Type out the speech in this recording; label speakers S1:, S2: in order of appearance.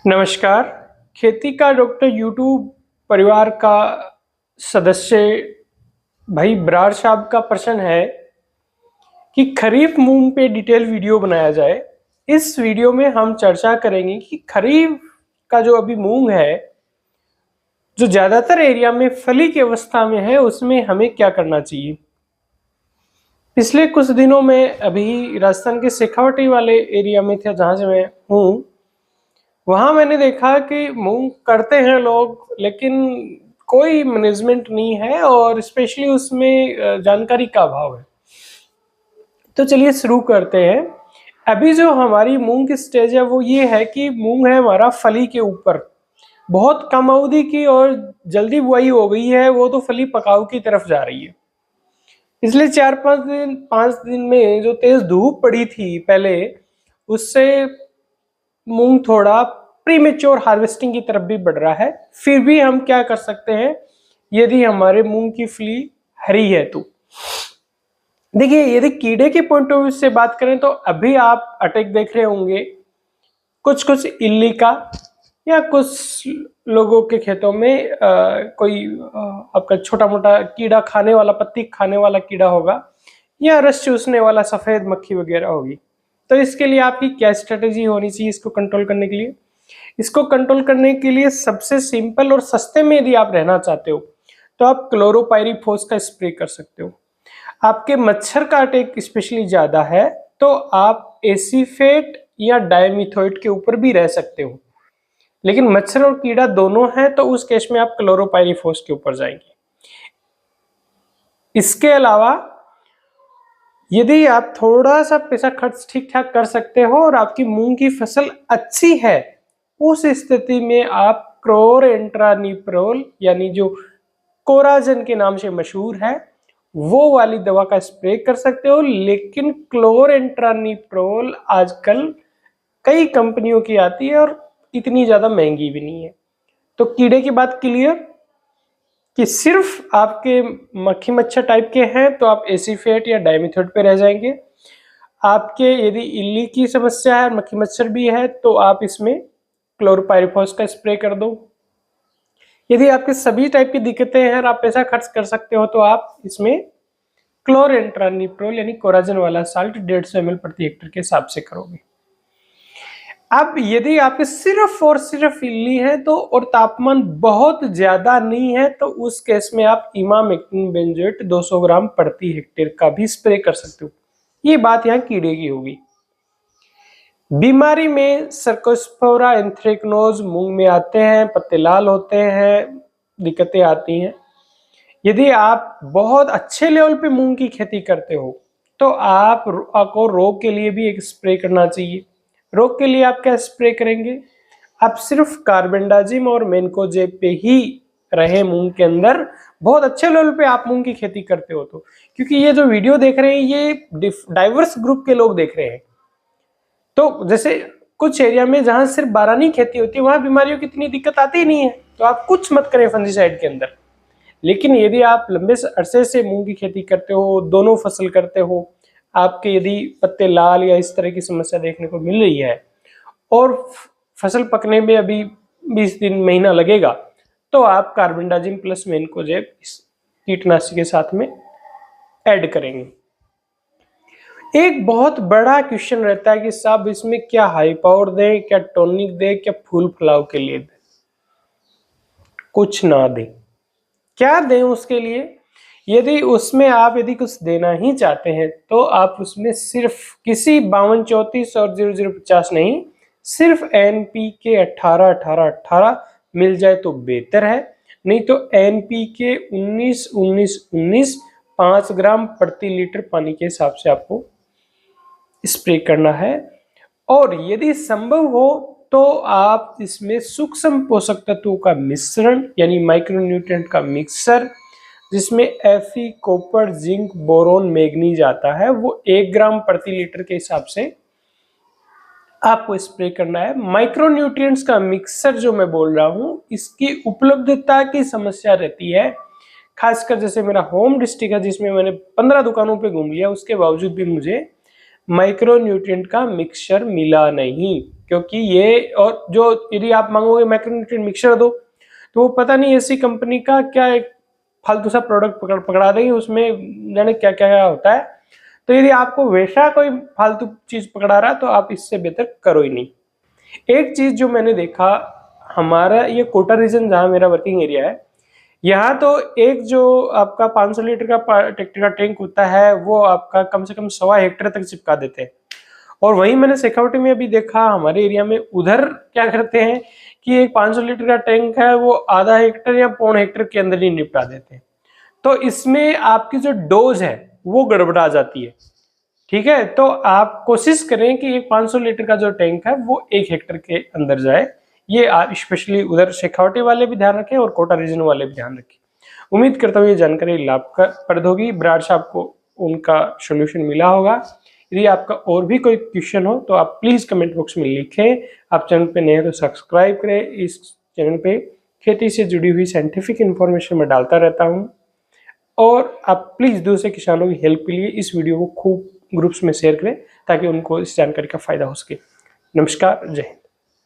S1: नमस्कार। खेती का डॉक्टर यूट्यूब परिवार का सदस्य भाई ब्रार साहब का प्रश्न है कि खरीफ मूंग पे डिटेल वीडियो बनाया जाए। इस वीडियो में हम चर्चा करेंगे कि खरीफ का जो अभी मूंग है, जो ज़्यादातर एरिया में फली की अवस्था में है, उसमें हमें क्या करना चाहिए। पिछले कुछ दिनों में अभी राजस्थान के शेखावटी वाले एरिया में थे जहाँ से मैं हूँ, वहां मैंने देखा कि मूंग करते हैं लोग, लेकिन कोई मैनेजमेंट नहीं है और स्पेशली उसमें जानकारी का अभाव है। तो चलिए शुरू करते हैं। अभी जो हमारी मूंग की स्टेज है वो ये है कि मूंग है हमारा फली के ऊपर, बहुत कम अवधि की और जल्दी बुआई हो गई है, वो तो फली पकाऊ की तरफ जा रही है। पिछले 4-5 दिन में जो तेज धूप पड़ी थी पहले, उससे मूंग थोड़ा प्रीमेच्योर हार्वेस्टिंग की तरफ भी बढ़ रहा है। फिर भी हम क्या कर सकते हैं यदि हमारे मूंग की फली हरी है तो। देखिए, यदि कीड़े के पॉइंट ऑफ व्यू से बात करें तो अभी आप अटैक देख रहे होंगे कुछ इल्ली का, या कुछ लोगों के खेतों में कोई आपका छोटा मोटा कीड़ा खाने वाला, पत्ती खाने वाला कीड़ा होगा, या रस चूसने वाला सफेद मक्खी वगैरह होगी। तो इसके लिए आपकी क्या स्ट्रेटेजी होनी चाहिए इसको कंट्रोल करने के लिए। इसको कंट्रोल करने के लिए सबसे सिंपल और सस्ते में यदि आप रहना चाहते हो तो आप क्लोरोपाइरीफॉस का स्प्रे कर सकते हो। आपके मच्छर का अटैक स्पेशली ज्यादा है तो आप एसीफेट या डायमिथोएट के ऊपर भी रह सकते हो, लेकिन मच्छर और कीड़ा दोनों हैं तो उस केस में आप क्लोरोपाइरीफॉस के ऊपर जाएंगे। इसके अलावा यदि आप थोड़ा सा पैसा खर्च ठीक ठाक कर सकते हो और आपकी मूंग की फसल अच्छी है, उस स्थिति में आप क्लोरेंट्रानिप्रोल यानी जो कोराजन के नाम से मशहूर है वो वाली दवा का स्प्रे कर सकते हो। लेकिन क्लोरेंट्रानिप्रोल आजकल कई कंपनियों की आती है और इतनी ज्यादा महंगी भी नहीं है। तो कीड़े की बात क्लियर कि सिर्फ आपके मक्खी मच्छर टाइप के हैं तो आप एसीफेट या डायमिथोएट पे रह जाएंगे। आपके यदि इल्ली की समस्या है, मक्खी मच्छर भी है, तो आप इसमें क्लोरोपाइरीफॉस का स्प्रे कर दो। यदि आपके सभी टाइप की दिक्कतें हैं और आप पैसा खर्च कर सकते हो तो आप इसमें क्लोरेंट्रानिप्रोल यानी कोराजन वाला साल्ट 150 ml प्रति हेक्टेयर के हिसाब से करोगे। अब यदि आपके सिर्फ और सिर्फ इल्ली है तो और तापमान बहुत ज्यादा नहीं है तो उस केस में आप इमामेक्टिन बेंजोएट 200 ग्राम प्रति हेक्टेयर का भी स्प्रे कर सकते हो। ये बात यहाँ कीड़े की होगी। बीमारी में सर्कोस्पोरा एंथ्रेक्नोज मूंग में आते हैं, पत्ते लाल होते हैं, दिक्कतें आती हैं। यदि आप बहुत अच्छे लेवल पे मूंग की खेती करते हो तो आपको रोग के लिए भी एक स्प्रे करना चाहिए। रोग के लिए आप क्या स्प्रे करेंगे, आप सिर्फ कार्बेंडाजिम और मेनकोजेब पे ही रहे मूंग के अंदर। बहुत अच्छे लेवल पे आप मूंग की खेती करते हो तो, क्योंकि ये जो वीडियो देख रहे हैं ये डाइवर्स ग्रुप के लोग देख रहे हैं। तो जैसे कुछ एरिया में जहां सिर्फ बारानी खेती होती है वहां बीमारियों की इतनी दिक्कत आती ही नहीं है, तो आप कुछ मत करें फंजीसाइड के अंदर। लेकिन यदि आप लंबे अरसे से मूंग की खेती करते हो, दोनों फसल करते हो, आपके यदि पत्ते लाल या इस तरह की समस्या देखने को मिल रही है और फसल पकने में अभी 20 दिन महीना लगेगा, तो आप कार्बेंडाजिम प्लस मेनकोजेब इस कीटनाशी के साथ में ऐड करेंगे। एक बहुत बड़ा क्वेश्चन रहता है कि साहब इसमें क्या हाई पावर दें, क्या टॉनिक दें, क्या फूल फुलाव के लिए दें। कुछ ना दें। क्या दें उसके लिए, यदि उसमें आप यदि कुछ देना ही चाहते हैं तो आप उसमें सिर्फ किसी 52-34 और 0050 नहीं, सिर्फ NPK 18-18-18 मिल जाए तो बेहतर है। नहीं तो NPK 19-19-19 5 ग्राम प्रति लीटर पानी के हिसाब से आपको स्प्रे करना है। और यदि संभव हो तो आप इसमें सूक्ष्म पोषक तत्वों का मिश्रण यानी माइक्रोन्यूट्रिएंट का मिक्सर, जिसमें Fe, copper, zinc, boron, manganese आता है, वो 1 ग्राम प्रति लीटर के हिसाब से आपको स्प्रे करना है। माइक्रोन्यूट्रिएंट्स का मिक्सर जो मैं बोल रहा हूं, इसकी उपलब्धता की समस्या रहती है। खासकर जैसे मेरा होम डिस्ट्रिक्ट है जिसमें मैंने 15 दुकानों पे घूम लिया, उसके बावजूद भी मुझे माइक्रोन्यूट्रिएंट का मिक्सचर मिला नहीं। क्योंकि ये, और जो यदि आप मांगोगे मैक्रोन्यूट्रिएंट मिक्सचर दो, तो वो पता नहीं ऐसी कंपनी का क्या एक फालतू सा प्रोडक्ट पकड़ा देंगे, उसमें जाने क्या क्या होता है। तो यदि आपको वैसा कोई फालतू चीज पकड़ा रहा तो आप इससे बेहतर करो ही नहीं। एक चीज जो मैंने देखा, हमारा ये कोटा रीजन जहाँ मेरा वर्किंग एरिया है, यहाँ तो एक जो आपका 500 लीटर का ट्रैक्टर का टैंक होता है वो आपका कम से कम 1.25 हेक्टेयर तक चिपका देते हैं। और वहीं मैंने शेखावटी में भी देखा हमारे एरिया में, उधर क्या करते हैं कि एक 500 लीटर का टैंक है वो आधा हेक्टेयर या 1.25 हेक्टेयर के अंदर ही निपटा देते हैं। तो इसमें आपकी जो डोज है वो गड़बड़ा जाती है। ठीक है, तो आप कोशिश करें कि एक 500 लीटर का जो टैंक है वो 1 हेक्टेयर के अंदर जाए। ये स्पेशली उधर शेखावटी वाले भी ध्यान रखें और कोटा रीजन वाले भी ध्यान रखें। उम्मीद करता हूँ ये जानकारी लाभप्रद होगी, बराड़ साहब को उनका सोल्यूशन मिला होगा। यदि आपका और भी कोई क्वेश्चन हो तो आप प्लीज कमेंट बॉक्स में लिखें। आप चैनल पे नए हैं तो सब्सक्राइब करें। इस चैनल पे खेती से जुड़ी हुई साइंटिफिक इंफॉर्मेशन मैं डालता रहता हूँ, और आप प्लीज दूसरे किसानों की हेल्प के लिए इस वीडियो को खूब ग्रुप्स में शेयर करें ताकि उनको इस जानकारी का फायदा हो सके। नमस्कार, जय हिंद।